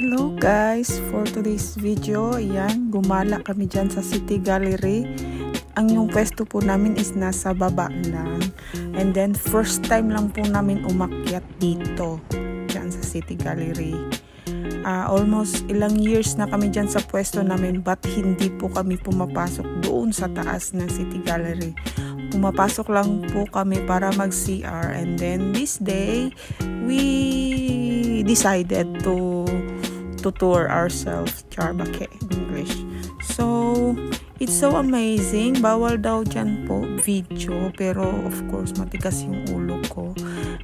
Hello guys, for today's video, ayan, gumala kami dyan sa City Gallery. Ang yung pwesto po namin is nasa baba lang. And then first time lang po namin umakyat dito, dyan sa City Gallery. Almost ilang years na kami dyan sa pwesto namin, but hindi po kami pumapasok doon sa taas ng City Gallery. Pumapasok lang po kami para mag-CR, and then this day we decided to tour ourselves. Charbake English. So it's so amazing. Bawal daw dyan po video, pero of course matigas yung ulo ko.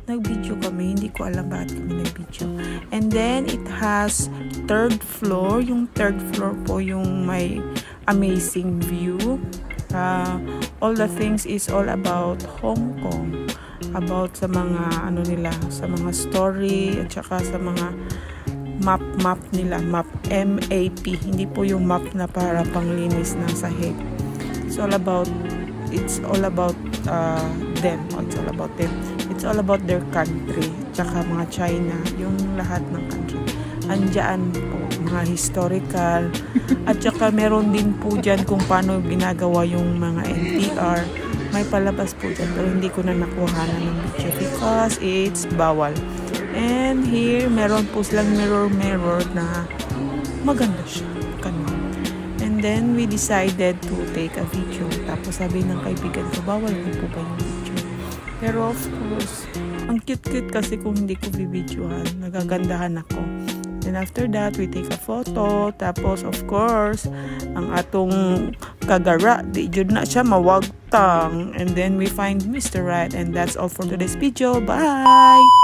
Nag-video kami, hindi ko alam bakit kami nag-video. And then it has third floor. Yung third floor po yung may amazing view. All the things is all about Hong Kong, about sa mga ano nila, sa mga story at saka sa mga map nila, map MAP, hindi po yung map na para panglinis ng sahig. It's all about them. It's all about their country, tsaka mga China, yung lahat ng country. Andiyan po, mga historical, at saka meron din po dyan kung paano ginagawa yung mga NTR. May palabas po dyan, pero hindi ko na nakuha ng video because it's bawal. And here, meron po silang mirror na maganda siya. Ganun. And then, we decided to take a video. Tapos sabi ng kaibigan ko, bawal ko po ba yung video? Pero of course, ang cute-cute kasi kung hindi ko bibidyohan. Nagagandahan ako. Then after that, we take a photo. Tapos of course, ang atong kagara, di jud na siya mawagtang. And then we find Mr. Right. And that's all for today's video. Bye!